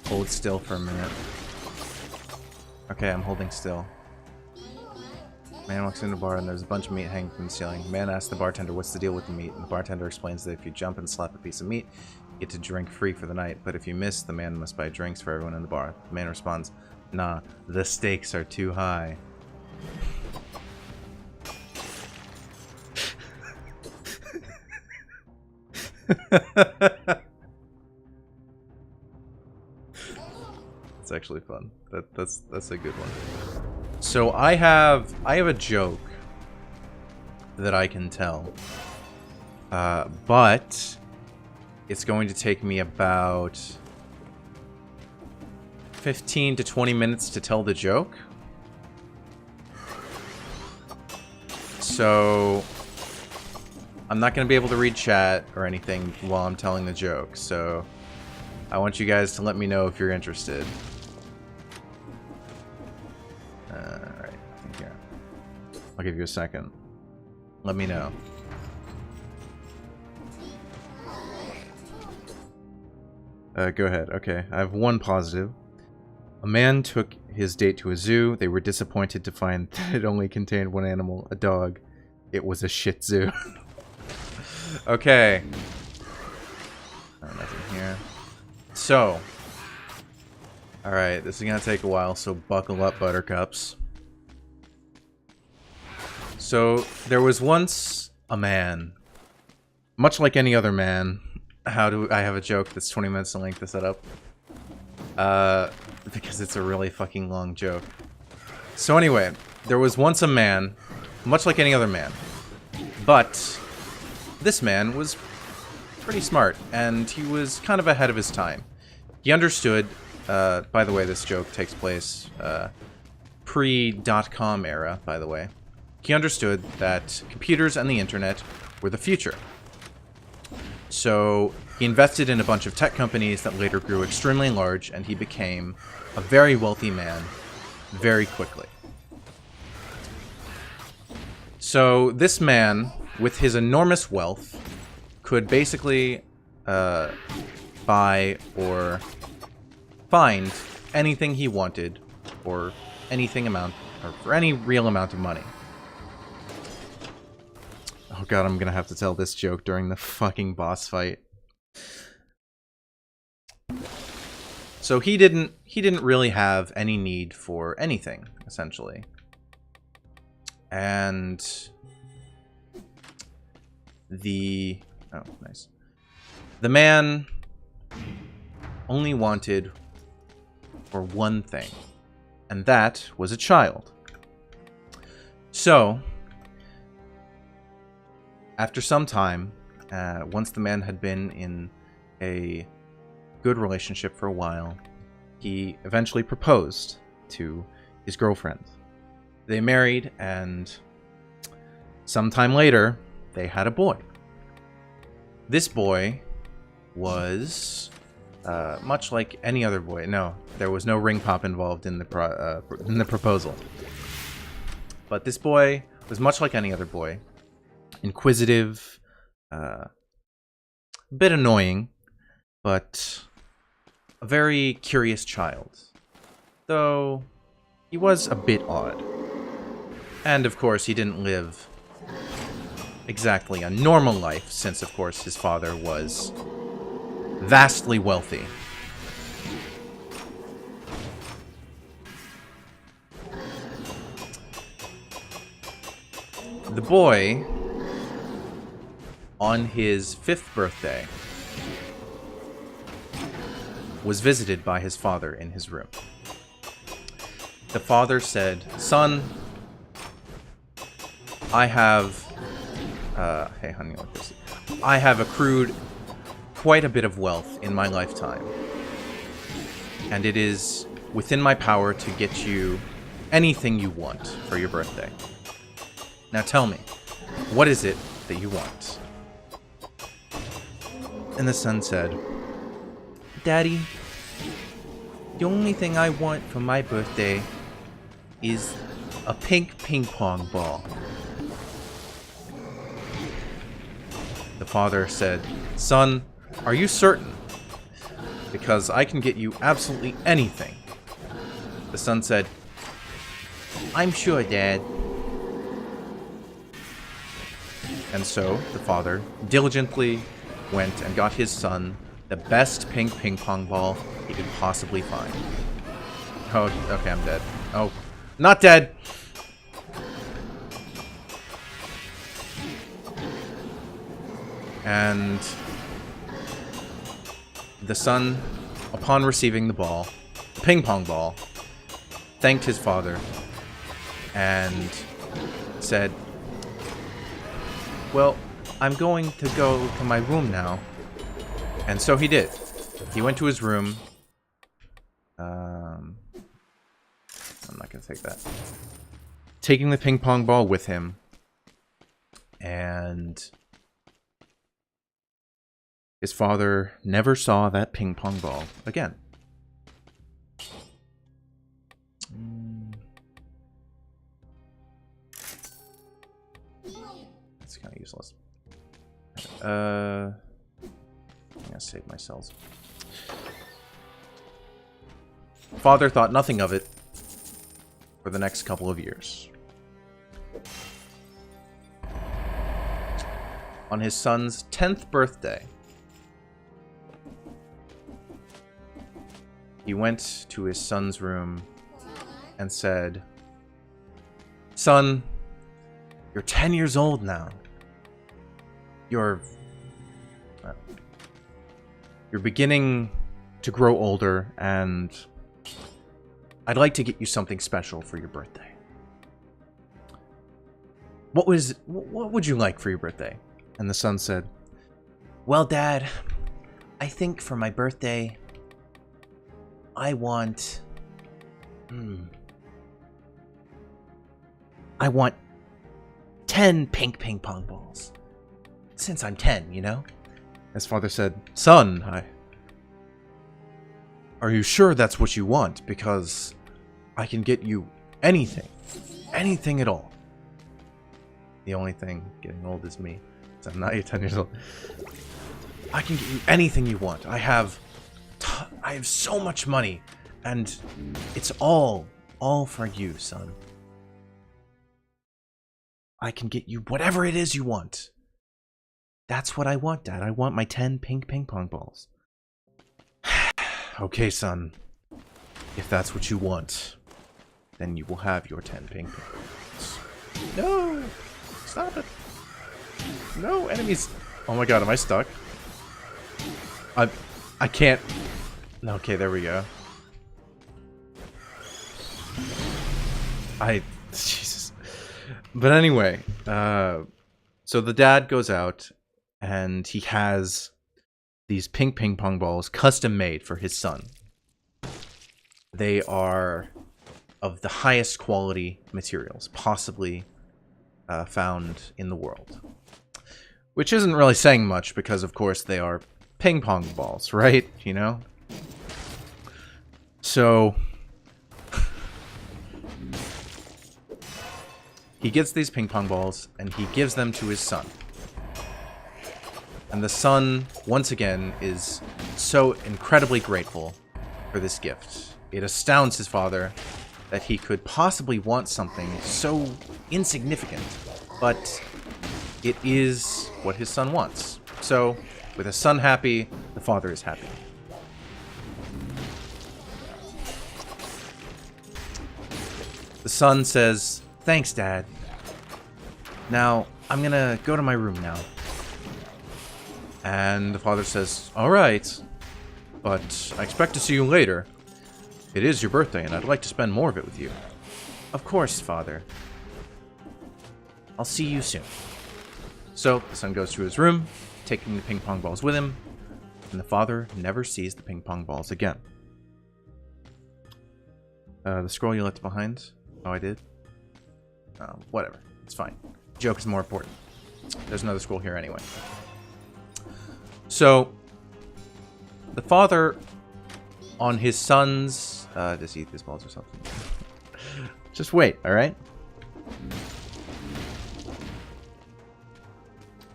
Hold still for a minute. Okay, I'm holding still. Man walks into the bar and there's a bunch of meat hanging from the ceiling. Man asks the bartender what's the deal with the meat, and the bartender explains that if you jump and slap a piece of meat, you get to drink free for the night, but if you miss, the man must buy drinks for everyone in the bar. The man responds, nah, the stakes are too high. It's actually fun. That's a good one. So I have a joke that I can tell, but it's going to take me about 15 to 20 minutes to tell the joke. So I'm not going to be able to read chat or anything while I'm telling the joke. So I want you guys to let me know if you're interested. Alright, I think here. I'll give you a second. Let me know. Go ahead. Okay, I have one positive. A man took his date to a zoo. They were disappointed to find that it only contained one animal, a dog. It was a Shih Tzu. Okay. Nothing here. So. Alright, this is gonna take a while, so buckle up, buttercups. So, there was once a man. Much like any other man. How do I have a joke that's 20 minutes in length to set up? Because it's a really fucking long joke. So anyway, there was once a man, much like any other man. But this man was pretty smart, and he was kind of ahead of his time. He understood, by the way, this joke takes place pre-dot-com era, by the way. He understood that computers and the internet were the future. So he invested in a bunch of tech companies that later grew extremely large, and he became a very wealthy man very quickly. So this man, with his enormous wealth, could basically buy or find anything he wanted for anything amount, or for any real amount of money. Oh god, I'm gonna have to tell this joke during the fucking boss fight. So he didn't really have any need for anything, essentially. And the man only wanted for one thing, and that was a child. So after some time, once the man had been in a good relationship for a while, he eventually proposed to his girlfriend. They married, and sometime later, they had a boy. This boy was much like any other boy. No, there was no ring pop involved in the proposal. But this boy was much like any other boy. Inquisitive, a bit annoying, but a very curious child. Though he was a bit odd. And of course he didn't live exactly a normal life, since of course his father was vastly wealthy. The boy, on his 5th birthday, was visited by his father in his room. The father said, "Son, I have, hey honey, look this. I have accrued quite a bit of wealth in my lifetime, and it is within my power to get you anything you want for your birthday. Now tell me, what is it that you want?" And the son said, "Daddy, the only thing I want for my birthday is a pink ping pong ball." The father said, "Son, are you certain?" because I can get you absolutely anything. The son said, I'm sure, Dad. And so the father diligently went and got his son the best pink ping pong ball he could possibly find. Oh, okay, I'm dead. Oh, not dead! And the son, upon receiving the ball, the ping pong ball, thanked his father and said, well, I'm going to go to my room now. And so he did. He went to his room. I'm not going to take that. Taking the ping pong ball with him. And his father never saw that ping pong ball again. It's kind of useless. I'm gonna save my cells. Father thought nothing of it for the next couple of years. On his son's 10th birthday, he went to his son's room and said, Son, you're 10 years old now. You're beginning to grow older, and I'd like to get you something special for your birthday. What would you like for your birthday? And the son said, well, Dad, I think for my birthday, I want 10 pink ping pong balls. Since I'm 10, you know? His father said, Son, are you sure that's what you want? Because I can get you anything. Anything at all. The only thing getting old is me. So I'm not yet 10 years old. I can get you anything you want. I have so much money. And it's all for you, son. I can get you whatever it is you want. That's what I want, Dad. I want my 10 pink ping pong balls. Okay, son. If that's what you want, then you will have your 10 ping pong balls. No! Stop it. No, enemies. Oh my god, am I stuck? I can't. Okay, there we go. Jesus. But anyway, so the dad goes out and he has these pink ping pong balls custom made for his son. They are of the highest quality materials possibly found in the world. Which isn't really saying much because, of course, they are ping pong balls, right? You know? So he gets these ping pong balls and he gives them to his son. And the son, once again, is so incredibly grateful for this gift. It astounds his father that he could possibly want something so insignificant, but it is what his son wants. So, with his son happy, the father is happy. The son says, "Thanks, Dad. Now, I'm gonna go to my room now." And the father says, "Alright, but I expect to see you later. It is your birthday, and I'd like to spend more of it with you." "Of course, father. I'll see you soon." So, the son goes to his room, taking the ping pong balls with him, and the father never sees the ping pong balls again. The scroll you left behind? Oh, I did? Whatever. It's fine. Joke is more important. There's another scroll here anyway. So, the father, on his son's... just eat these balls or something. Just wait, alright?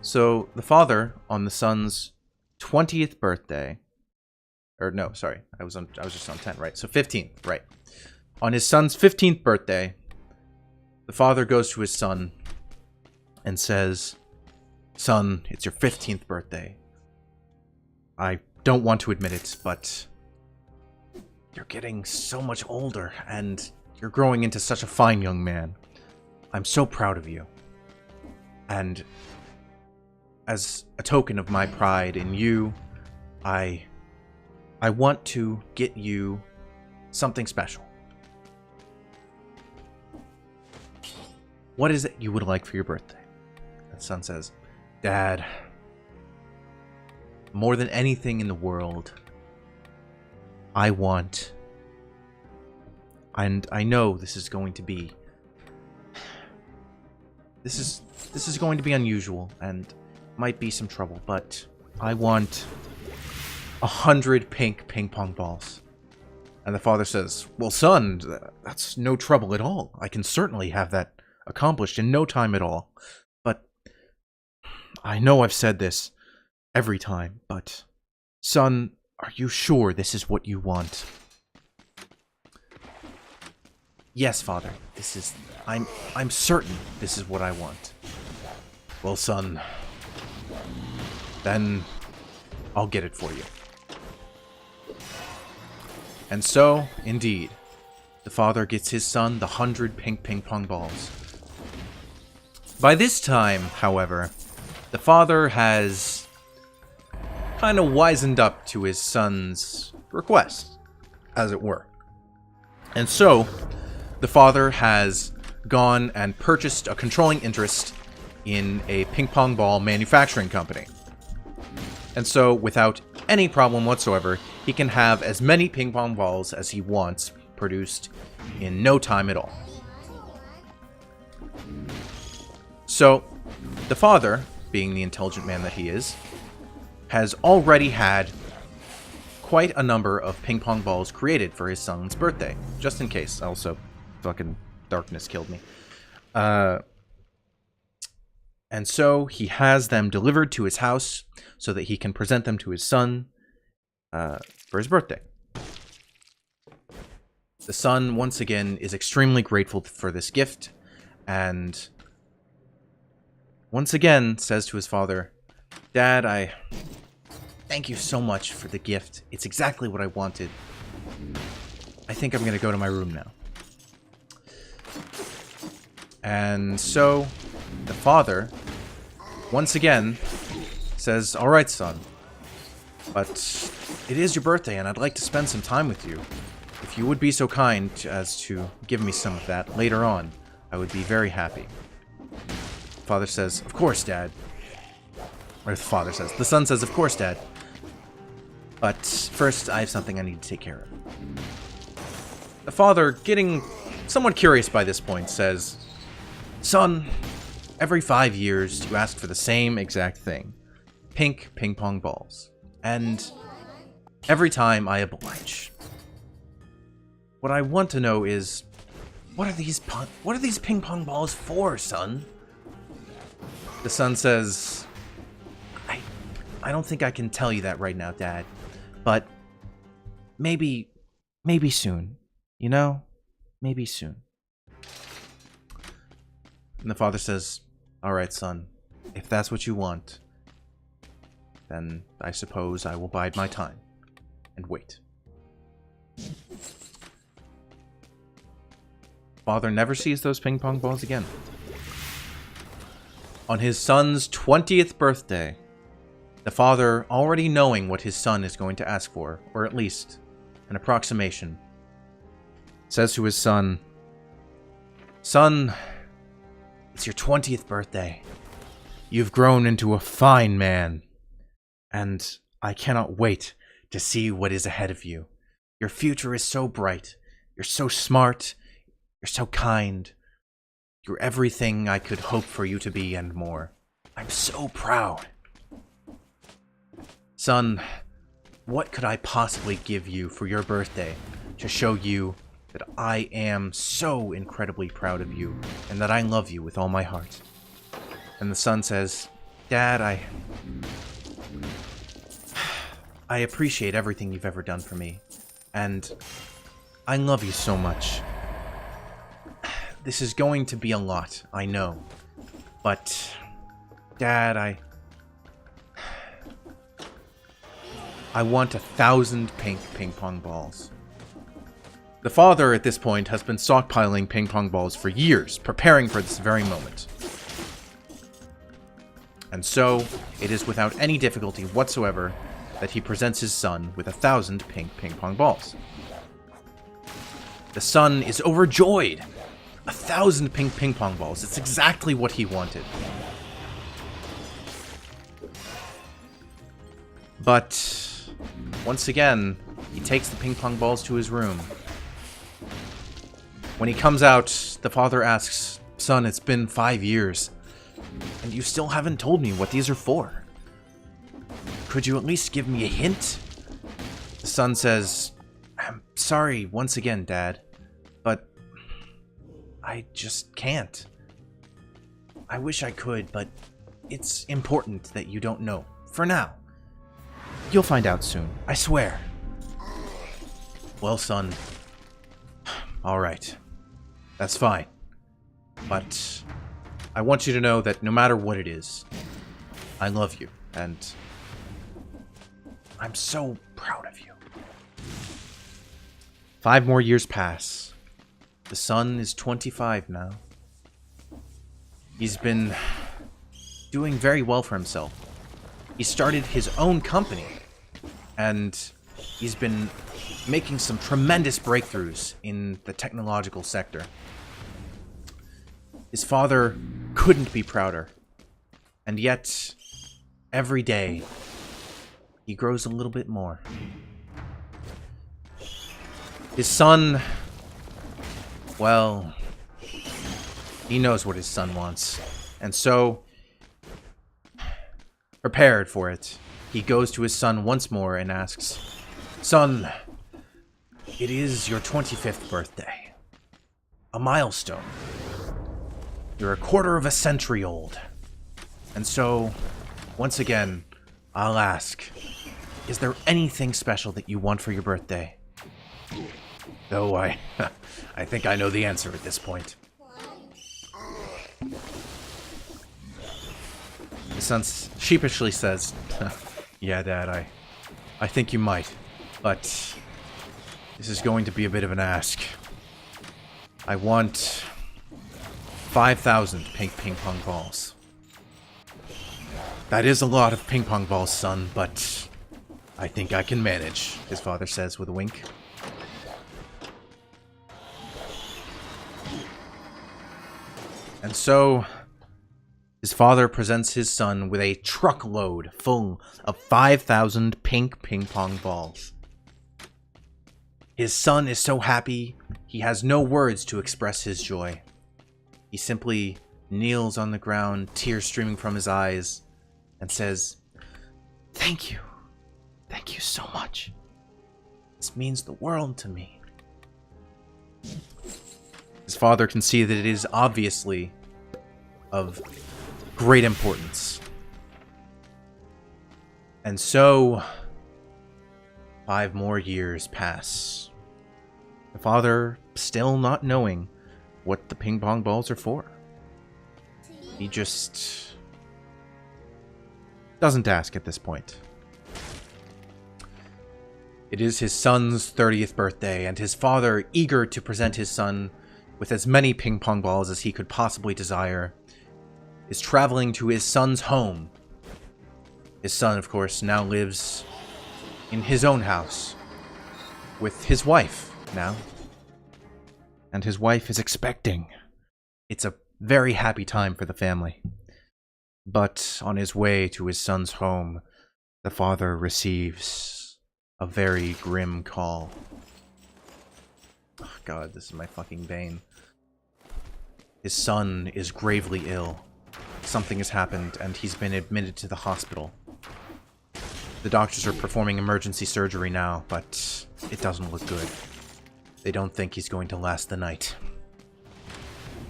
So, the father, on the son's 20th birthday, Or no, sorry. I was just on 10, right? So 15th, right. On his son's 15th birthday, the father goes to his son and says, "Son, it's your 15th birthday. I don't want to admit it, but you're getting so much older, and you're growing into such a fine young man. I'm so proud of you. And as a token of my pride in you, I want to get you something special. What is it you would like for your birthday?" The son says, "Dad, more than anything in the world, I want, and I know this is going to be, this is going to be unusual and might be some trouble, but I want 100 pink ping pong balls." And the father says, "Well, son, that's no trouble at all. I can certainly have that accomplished in no time at all. But I know I've said this every time, but son, are you sure this is what you want?" "Yes, father. I'm certain this is what I want." "Well, son, then I'll get it for you." And so, indeed, the father gets his son the 100 pink ping pong balls. By this time, however, the father has kind of wisened up to his son's request, as it were. And so, the father has gone and purchased a controlling interest in a ping pong ball manufacturing company. And so, without any problem whatsoever, he can have as many ping pong balls as he wants produced in no time at all. So, the father, being the intelligent man that he is, has already had quite a number of ping pong balls created for his son's birthday, just in case. Also, fucking darkness killed me. And so he has them delivered to his house so that he can present them to his son for his birthday. The son, once again, is extremely grateful for this gift, and once again says to his father, "Dad, I thank you so much for the gift. It's exactly what I wanted. I think I'm going to go to my room now." And so the father, once again, says, "All right, son, but it is your birthday, and I'd like to spend some time with you. If you would be so kind as to give me some of that later on, I would be very happy." The father says, "Of course, Dad." Or the father says, the son says, "Of course, Dad. But first, I have something I need to take care of." The father, getting somewhat curious by this point, says, "Son, every 5 years you ask for the same exact thing. Pink ping pong balls. And every time I oblige. What I want to know is, what are these ping pong balls for, son?" The son says, I don't think I can tell you that right now, Dad. But maybe soon. You know? Maybe soon." And the father says, "All right, son. If that's what you want, then I suppose I will bide my time and wait." Father never sees those ping pong balls again. On his son's 20th birthday, the father, already knowing what his son is going to ask for, or at least an approximation, says to his son, "Son, it's your 20th birthday. You've grown into a fine man, and I cannot wait to see what is ahead of you. Your future is so bright. You're so smart. You're so kind. You're everything I could hope for you to be and more. I'm so proud. Son, what could I possibly give you for your birthday to show you that I am so incredibly proud of you and that I love you with all my heart?" And the son says, "Dad, I appreciate everything you've ever done for me. And I love you so much. This is going to be a lot, I know. But, Dad, I want 1,000 pink ping pong balls. The father, at this point, has been stockpiling ping pong balls for years, preparing for this very moment. And so, it is without any difficulty whatsoever that he presents his son with 1,000 pink ping pong balls. The son is overjoyed. 1,000 pink ping pong balls. It's exactly what he wanted. But, once again, he takes the ping pong balls to his room. When he comes out, the father asks, "Son, it's been 5 years, and you still haven't told me what these are for. Could you at least give me a hint?" The son says, "I'm sorry once again, Dad, but I just can't. I wish I could, but it's important that you don't know. For now. You'll find out soon, I swear." "Well, son, alright. That's fine. But I want you to know that no matter what it is, I love you, and I'm so proud of you." 5 more years pass. The son is 25 now. He's been doing very well for himself. He started his own company, and he's been making some tremendous breakthroughs in the technological sector. His father couldn't be prouder, and yet, every day, he grows a little bit more. His son, well, he knows what his son wants, and so, prepared for it, he goes to his son once more and asks, "Son, it is your 25th birthday. A milestone. You're a quarter of a century old. And so, once again, I'll ask, is there anything special that you want for your birthday?" Though I think I know the answer at this point. The son sheepishly says, "Yeah, Dad, I think you might, but this is going to be a bit of an ask. I want 5,000 pink ping pong balls." "That is a lot of ping pong balls, son, but I think I can manage," his father says with a wink. And so, his father presents his son with a truckload full of 5,000 pink ping pong balls. His son is so happy, he has no words to express his joy. He simply kneels on the ground, tears streaming from his eyes, and says, "Thank you. Thank you so much. This means the world to me." His father can see that it is obviously of great importance. And so, 5 more years pass. The father still not knowing what the ping pong balls are for. He just doesn't ask at this point. It is his son's 30th birthday, and his father, eager to present his son with as many ping pong balls as he could possibly desire, is traveling to his son's home. His son, of course, now lives in his own house with his wife now. And his wife is expecting. It's a very happy time for the family. But on his way to his son's home, the father receives a very grim call. Oh God, this is my fucking bane. His son is gravely ill. Something has happened, and he's been admitted to the hospital. The doctors are performing emergency surgery now, but it doesn't look good. They don't think he's going to last the night.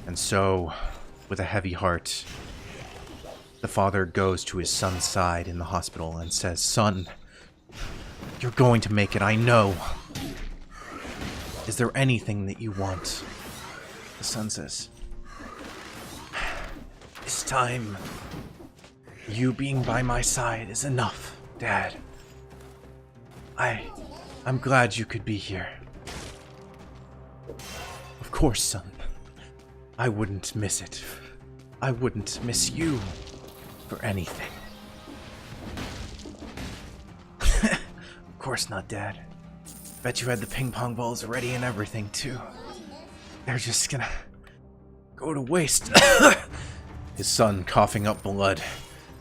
And so, with a heavy heart, the father goes to his son's side in the hospital and says, "Son, You're going to make it, I know. Is there anything that you want? The sun says. This time, you being by my side is enough, Dad. I'm glad you could be here. Of course, son. I wouldn't miss it. I wouldn't miss you for anything. Of course not, Dad. Bet you had the ping pong balls ready and everything, too. They're just gonna go to waste. His son coughing up blood,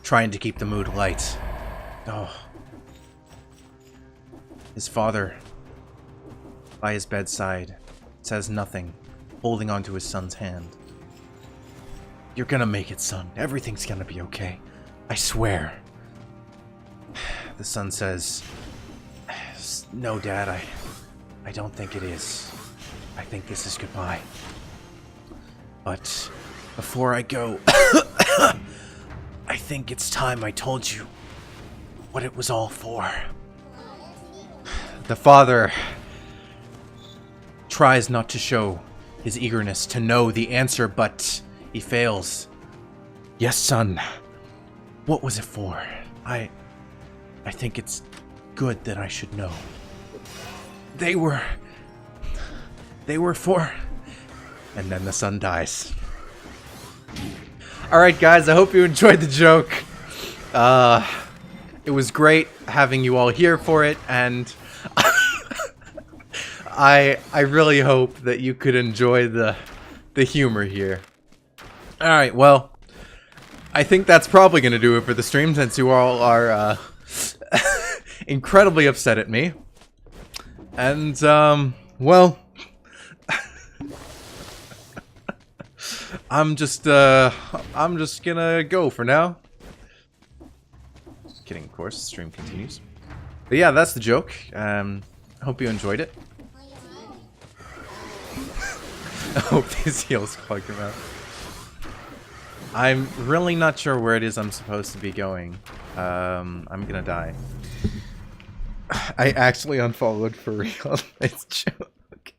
trying to keep the mood light. Oh. His father, by his bedside, says nothing, holding onto his son's hand. You're gonna make it, son. Everything's gonna be okay. I swear. The son says, no, Dad, I don't think it is. I think this is goodbye. But before I go, I think it's time I told you what it was all for. The father tries not to show his eagerness to know the answer, but he fails. Yes, son. What was it for? I think it's good that I should know. They were for... And then the son dies. Alright, guys, I hope you enjoyed the joke. It was great having you all here for it, and I really hope that you could enjoy the humor here. Alright, well, I think that's probably going to do it for the stream, since you all are incredibly upset at me. And, well, I'm just gonna go for now. Just kidding, of course, the stream continues. But yeah, that's the joke. I hope you enjoyed it. I hope these heels plug him out. I'm really not sure where it is I'm supposed to be going. I'm gonna die. I actually unfollowed for real. It's a joke.